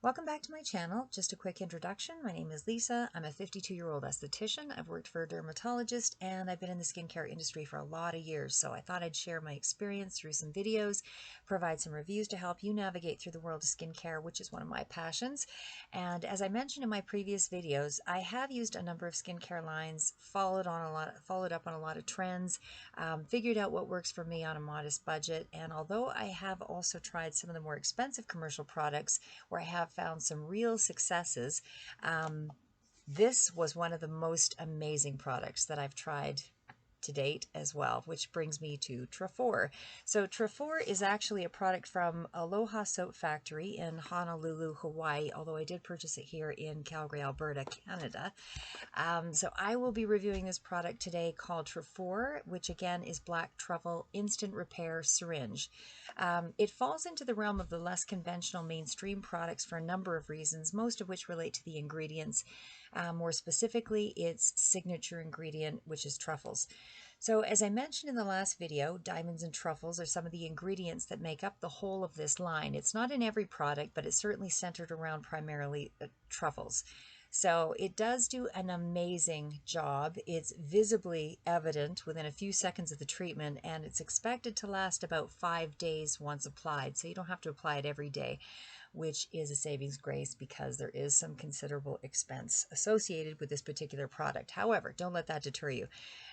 Welcome back to my channel. Just a quick introduction. My name is Lisa. I'm a 52-year-old esthetician. I've worked for a dermatologist and I've been in the skincare industry for a lot of years. So I thought I'd share my experience through some videos, provide some reviews to help you navigate through the world of skincare, which is one of my passions. And as I mentioned in my previous videos, I have used a number of skincare lines, followed up on a lot of trends, figured out what works for me on a modest budget. And although I have also tried some of the more expensive commercial products where I have found some real successes, this was one of the most amazing products that I've tried to date as well, which brings me to TRUFFOIRE. So TRUFFOIRE is actually a product from Aloha Soap Factory in Honolulu, Hawaii, although I did purchase it here in Calgary, Alberta, Canada. So I will be reviewing this product today called TRUFFOIRE, which again is Black Truffle Instant Repair Syringe. It falls into the realm of the less conventional mainstream products for a number of reasons, most of which relate to the ingredients. More specifically, its signature ingredient, which is truffles. So as I mentioned in the last video, diamonds and truffles are some of the ingredients that make up the whole of this line. It's not in every product, but it's certainly centered around primarily truffles. So it does do an amazing job. It's visibly evident within a few seconds of the treatment, and it's expected to last about 5 days once applied. So you don't have to apply it every day, which is a savings grace because there is some considerable expense associated with this particular product. However, don't let that deter you.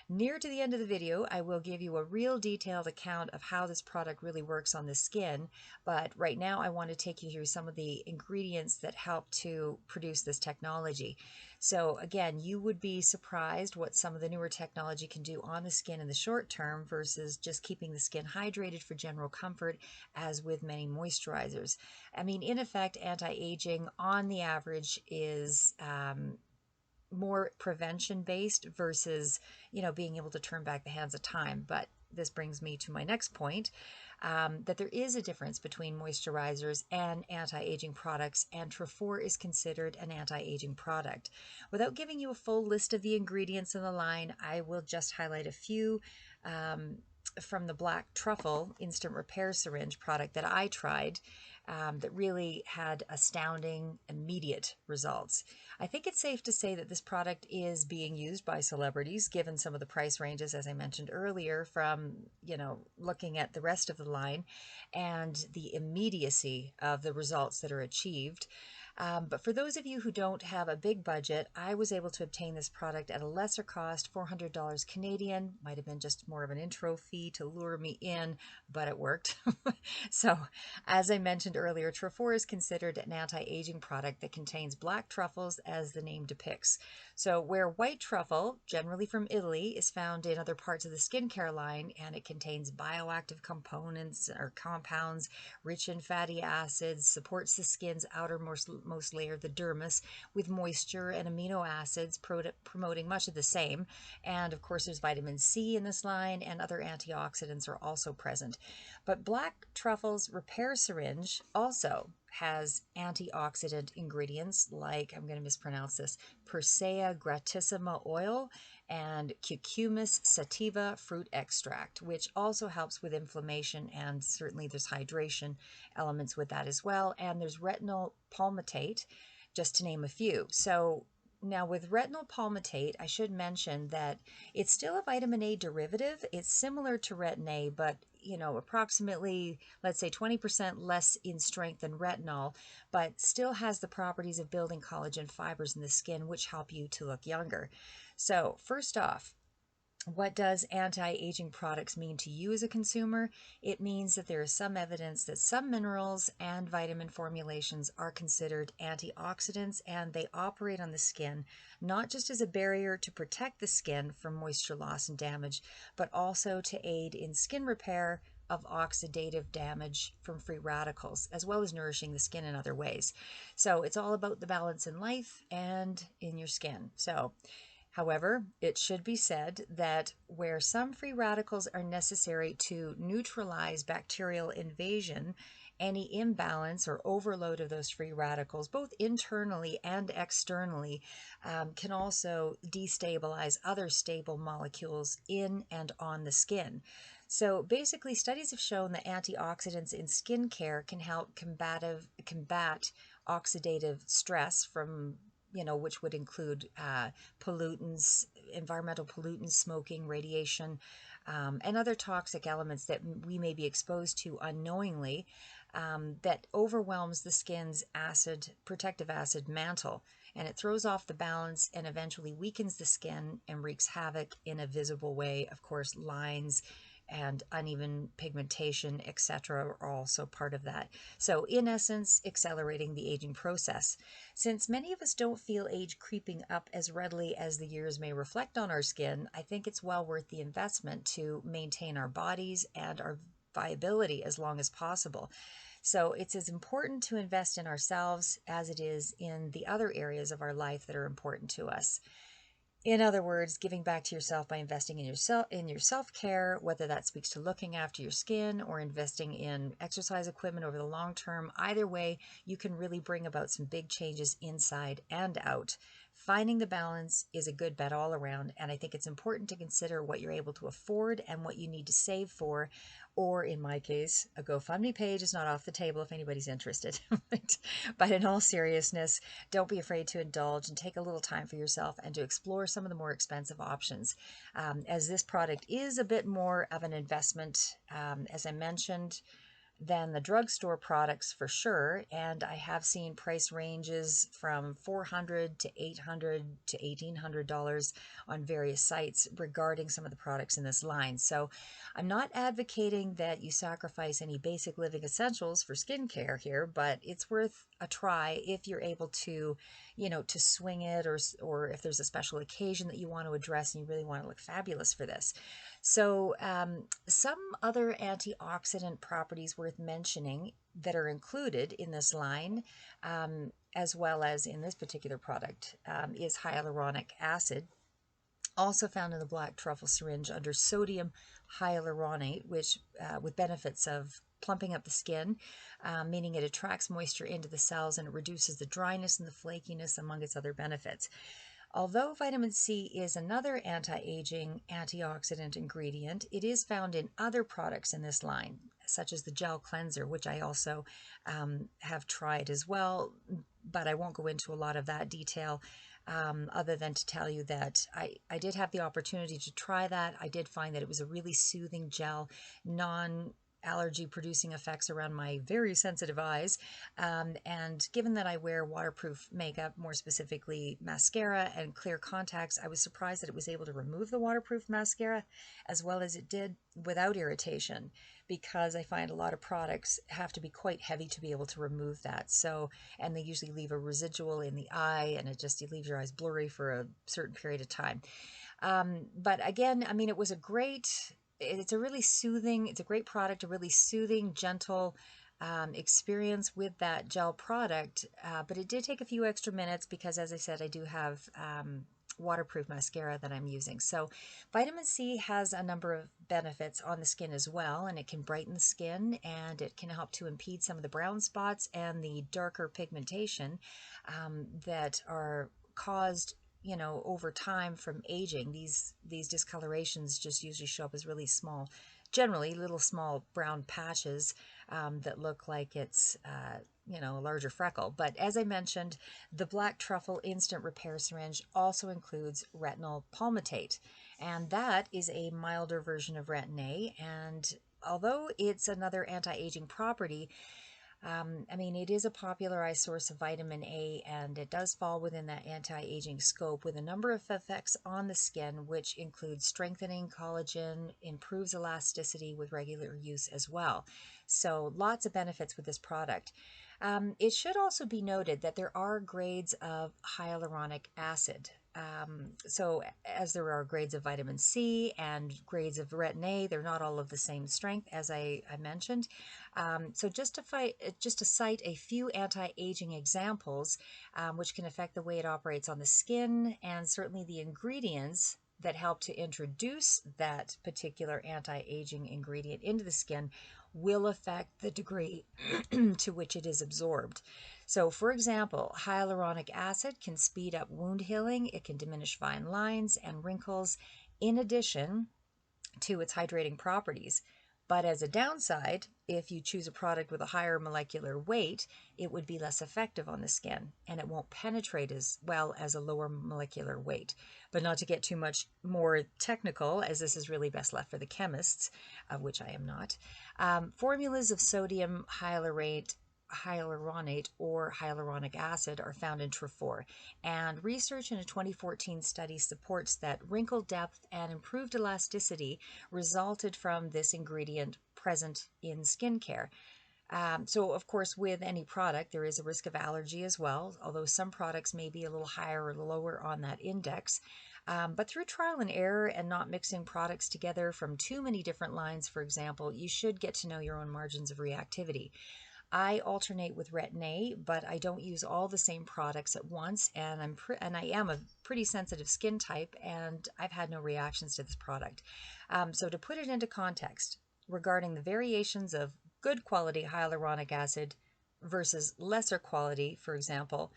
Near to the end of the video, I will give you a real detailed account of how this product really works on the skin, but right now I want to take you through some of the ingredients that help to produce this technology. So again, you would be surprised what some of the newer technology can do on the skin in the short term versus just keeping the skin hydrated for general comfort, as with many moisturizers. I mean, in effect, anti-aging on the average is more prevention based versus, being able to turn back the hands of time. But this brings me to my next point, that there is a difference between moisturizers and anti-aging products, and TRUFFOIRE is considered an anti-aging product. Without giving you a full list of the ingredients in the line, I will just highlight a few from the Black Truffle Instant Repair Syringe product that I tried that really had astounding immediate results. I think it's safe to say that this product is being used by celebrities, given some of the price ranges, as I mentioned earlier, from, looking at the rest of the line and the immediacy of the results that are achieved. But for those of you who don't have a big budget, I was able to obtain this product at a lesser cost, $400 Canadian. Might have been just more of an intro fee to lure me in, but it worked. So, as I mentioned earlier, TRUFFOIRE is considered an anti-aging product that contains black truffles, as the name depicts. So, where white truffle, generally from Italy, is found in other parts of the skincare line, and it contains bioactive components or compounds rich in fatty acids, supports the skin's outermost layer, the dermis, with moisture and amino acids, promoting much of the same. And of course, there's vitamin C in this line, and other antioxidants are also present. But Black Truffle's Repair Syringe also has antioxidant ingredients like, I'm going to mispronounce this, Persea gratissima oil and Cucumis sativa fruit extract, which also helps with inflammation, and certainly there's hydration elements with that as well. And there's Retinol Palmitate, just to name a few. So now with Retinol Palmitate, I should mention that it's still a vitamin A derivative. It's similar to Retin A, but approximately, let's say 20% less in strength than retinol, but still has the properties of building collagen fibers in the skin, which help you to look younger. So first off, what does anti-aging products mean to you as a consumer? It means that there is some evidence that some minerals and vitamin formulations are considered antioxidants, and they operate on the skin not just as a barrier to protect the skin from moisture loss and damage, but also to aid in skin repair of oxidative damage from free radicals, as well as nourishing the skin in other ways. So it's all about the balance in life and in your skin. However, it should be said that where some free radicals are necessary to neutralize bacterial invasion, any imbalance or overload of those free radicals, both internally and externally, can also destabilize other stable molecules in and on the skin. So basically, studies have shown that antioxidants in skincare can help combat oxidative stress from, which would include pollutants, environmental pollutants, smoking, radiation, and other toxic elements that we may be exposed to unknowingly, that overwhelms the skin's protective acid mantle, and it throws off the balance and eventually weakens the skin and wreaks havoc in a visible way. Of course, lines and uneven pigmentation, etc., are also part of that. So in essence, accelerating the aging process. Since many of us don't feel age creeping up as readily as the years may reflect on our skin, I think it's well worth the investment to maintain our bodies and our viability as long as possible. So it's as important to invest in ourselves as it is in the other areas of our life that are important to us. In other words, giving back to yourself by investing in your self-care, whether that speaks to looking after your skin or investing in exercise equipment over the long term. Either way, you can really bring about some big changes inside and out. Finding the balance is a good bet all around, and I think it's important to consider what you're able to afford and what you need to save for, or in my case, a GoFundMe page is not off the table if anybody's interested. But in all seriousness, don't be afraid to indulge and take a little time for yourself and to explore some of the more expensive options. As this product is a bit more of an investment, as I mentioned, than the drugstore products for sure, and I have seen price ranges from $400 to $800 to $1,800 on various sites regarding some of the products in this line. So I'm not advocating that you sacrifice any basic living essentials for skincare here, but it's worth a try if you're able to, to swing it, or if there's a special occasion that you want to address and you really want to look fabulous for this. So some other antioxidant properties worth mentioning that are included in this line, as well as in this particular product, is hyaluronic acid, also found in the black truffle syringe under sodium hyaluronate, which with benefits of plumping up the skin, meaning it attracts moisture into the cells and it reduces the dryness and the flakiness, among its other benefits. Although vitamin C is another anti-aging antioxidant ingredient, it is found in other products in this line, such as the gel cleanser, which I also have tried as well, but I won't go into a lot of that detail, other than to tell you that I did have the opportunity to try that. I did find that it was a really soothing gel, non-allergy producing effects around my very sensitive eyes, and given that I wear waterproof makeup, more specifically mascara and clear contacts, I was surprised that it was able to remove the waterproof mascara as well as it did without irritation, because I find a lot of products have to be quite heavy to be able to remove that. So, and they usually leave a residual in the eye, and it leaves your eyes blurry for a certain period of time. But again, I mean, it's a great product, a really soothing, gentle experience with that gel product. But it did take a few extra minutes because, as I said, I do have waterproof mascara that I'm using. So vitamin C has a number of benefits on the skin as well, and it can brighten the skin, and it can help to impede some of the brown spots and the darker pigmentation that are caused over time from aging. These discolorations just usually show up as really small, generally little small brown patches that look like it's a larger freckle. But as I mentioned, the black truffle instant repair syringe also includes retinol palmitate, and that is a milder version of retin A. And although it's another anti-aging property, it is a popularized source of vitamin A, and it does fall within that anti-aging scope with a number of effects on the skin, which include strengthening collagen, improves elasticity with regular use as well. So lots of benefits with this product. It should also be noted that there are grades of hyaluronic acid. So as there are grades of vitamin C and grades of retin A, they're not all of the same strength, as I mentioned. So just to cite a few anti-aging examples, which can affect the way it operates on the skin, and certainly the ingredients that help to introduce that particular anti-aging ingredient into the skin will affect the degree to which it is absorbed. So, for example, hyaluronic acid can speed up wound healing. It can diminish fine lines and wrinkles. In addition, to its hydrating properties. But as a downside, if you choose a product with a higher molecular weight, it would be less effective on the skin and it won't penetrate as well as a lower molecular weight. But not to get too much more technical, as this is really best left for the chemists, of which I am not. Formulas of sodium hyaluronate or hyaluronic acid are found in TRUFFOIRE, and research in a 2014 study supports that wrinkle depth and improved elasticity resulted from this ingredient present in skincare. So, of course, with any product, there is a risk of allergy as well, although some products may be a little higher or lower on that index. But through trial and error and not mixing products together from too many different lines, for example, you should get to know your own margins of reactivity. I alternate with Retin-A, but I don't use all the same products at once, and I am a pretty sensitive skin type, and I've had no reactions to this product. So to put it into context, regarding the variations of good quality hyaluronic acid versus lesser quality, for example,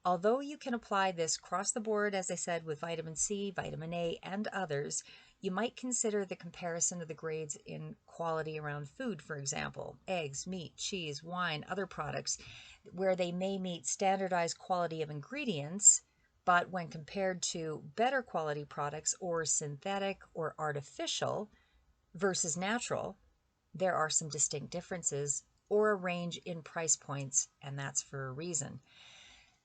although you can apply this across the board, as I said, with vitamin C, vitamin A, and others, you might consider the comparison of the grades in quality around food, for example, eggs, meat, cheese, wine, other products, where they may meet standardized quality of ingredients, but when compared to better quality products or synthetic or artificial versus natural, there are some distinct differences or a range in price points, and that's for a reason.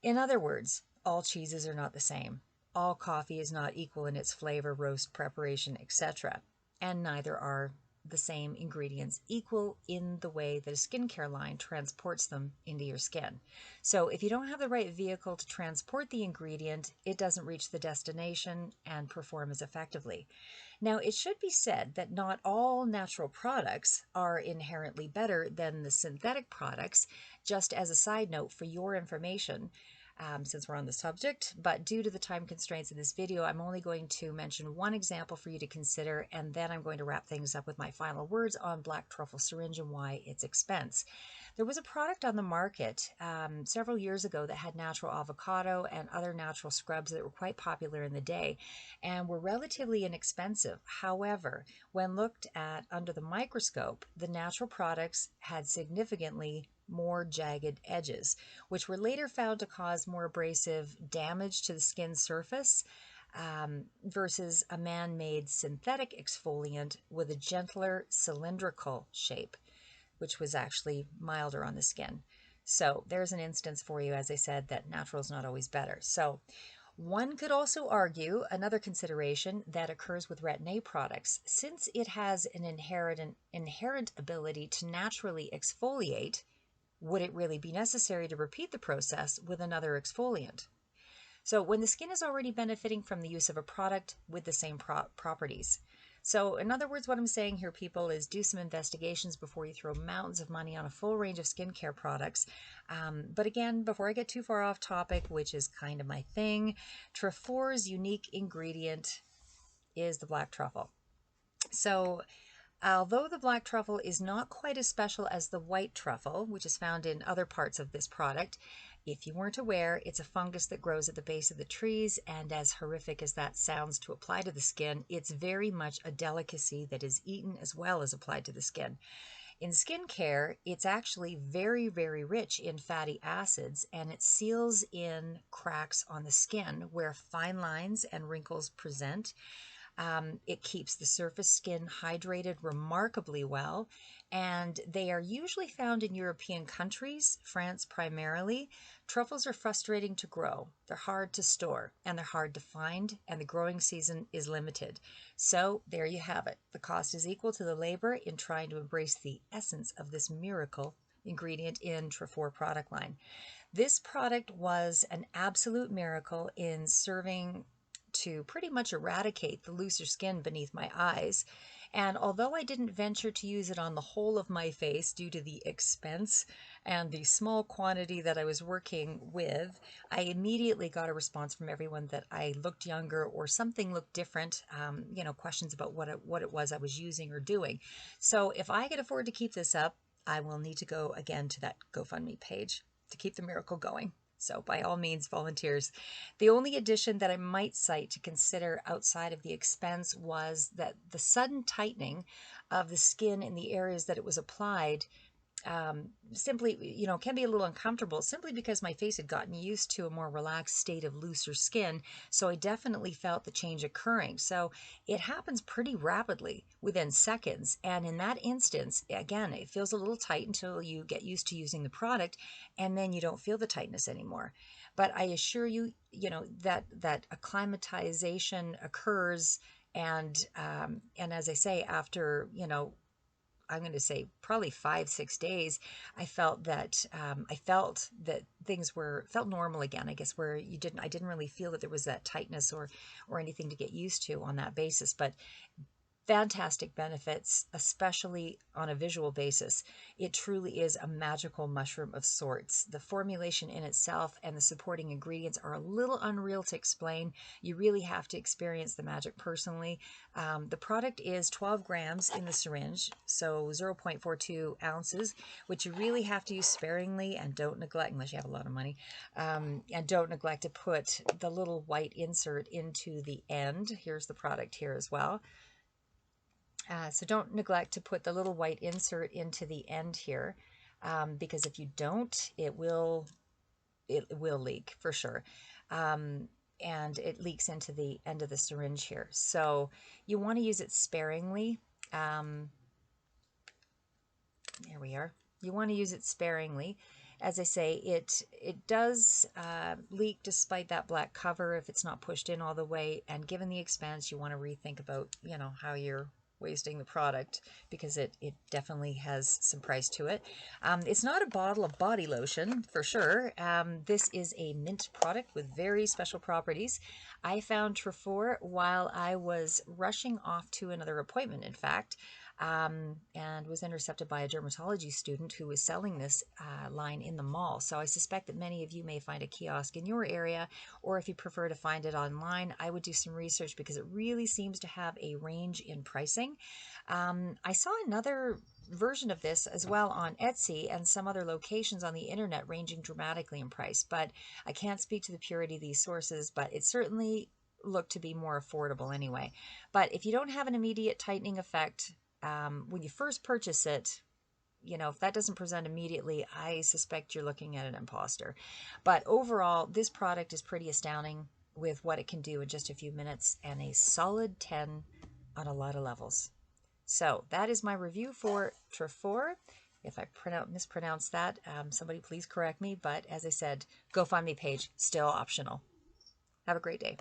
In other words, all cheeses are not the same. All coffee is not equal in its flavor, roast, preparation, etc. And neither are the same ingredients equal in the way that a skincare line transports them into your skin. So if you don't have the right vehicle to transport the ingredient, it doesn't reach the destination and perform as effectively. Now, it should be said that not all natural products are inherently better than the synthetic products. Just as a side note for your information, since we're on the subject, but due to the time constraints of this video, I'm only going to mention one example for you to consider, and then I'm going to wrap things up with my final words on black truffle syringe and why it's expense. There was a product on the market several years ago that had natural avocado and other natural scrubs that were quite popular in the day and were relatively inexpensive. However, when looked at under the microscope, the natural products had significantly more jagged edges, which were later found to cause more abrasive damage to the skin surface versus a man-made synthetic exfoliant with a gentler cylindrical shape, which was actually milder on the skin. So there's an instance for you, as I said, that natural is not always better. So one could also argue another consideration that occurs with Retin-A products. Since it has an inherent ability to naturally exfoliate, would it really be necessary to repeat the process with another exfoliant? So when the skin is already benefiting from the use of a product with the same properties. So in other words, what I'm saying here, people, is do some investigations before you throw mountains of money on a full range of skincare products. But again, before I get too far off topic, which is kind of my thing, TRUFFOIRE's unique ingredient is the black truffle. So although the black truffle is not quite as special as the white truffle, which is found in other parts of this product, if you weren't aware, it's a fungus that grows at the base of the trees, and as horrific as that sounds to apply to the skin, it's very much a delicacy that is eaten as well as applied to the skin. In skincare, it's actually very, very rich in fatty acids, and it seals in cracks on the skin where fine lines and wrinkles present. It keeps the surface skin hydrated remarkably well, and they are usually found in European countries, France primarily. Truffles are frustrating to grow, they're hard to store, and they're hard to find, and the growing season is limited. So there you have it. The cost is equal to the labor in trying to embrace the essence of this miracle ingredient in TRUFFOIRE product line. This product was an absolute miracle in serving to pretty much eradicate the looser skin beneath my eyes. And although I didn't venture to use it on the whole of my face due to the expense and the small quantity that I was working with, I immediately got a response from everyone that I looked younger or something looked different, questions about what it was I was using or doing. So if I could afford to keep this up, I will need to go again to that GoFundMe page to keep the miracle going. So by all means, volunteers. The only addition that I might cite to consider outside of the expense was that the sudden tightening of the skin in the areas that it was applied simply, can be a little uncomfortable simply because my face had gotten used to a more relaxed state of looser skin. So I definitely felt the change occurring. So it happens pretty rapidly within seconds. And in that instance, again, it feels a little tight until you get used to using the product, and then you don't feel the tightness anymore. But I assure you, that acclimatization occurs. And as I say, after, I'm going to say probably 5, 6 days, I felt that things felt normal again. I guess where I didn't really feel that there was that tightness or anything to get used to on that basis. But fantastic benefits, especially on a visual basis. It truly is a magical mushroom of sorts. The formulation in itself and the supporting ingredients are a little unreal to explain. You really have to experience the magic personally. The product is 12 grams in the syringe, so 0.42 ounces, which you really have to use sparingly, and don't neglect, unless you have a lot of money, and don't neglect to put the little white insert into the end. Here's the product here as well. So don't neglect to put the little white insert into the end here, because if you don't, it will leak for sure. And it leaks into the end of the syringe here. So you want to use it sparingly. There we are. You want to use it sparingly. As I say, it does leak despite that black cover if it's not pushed in all the way. And given the expense, you want to rethink about, how you're wasting the product, because it definitely has some price to it. It's not a bottle of body lotion for sure. This is a mint product with very special properties. I found TRUFFOIRE while I was rushing off to another appointment, in fact, and was intercepted by a dermatology student who was selling this line in the mall. So I suspect that many of you may find a kiosk in your area, or if you prefer to find it online, I would do some research because it really seems to have a range in pricing. I saw another version of this as well on Etsy and some other locations on the internet, ranging dramatically in price, but I can't speak to the purity of these sources, but it certainly looked to be more affordable anyway. But if you don't have an immediate tightening effect when you first purchase it, if that doesn't present immediately, I suspect you're looking at an imposter. But overall, this product is pretty astounding with what it can do in just a few minutes, and a solid 10 on a lot of levels. So that is my review for TRUFFOIRE. If I mispronounce that, somebody please correct me. But as I said, GoFundMe page, still optional. Have a great day.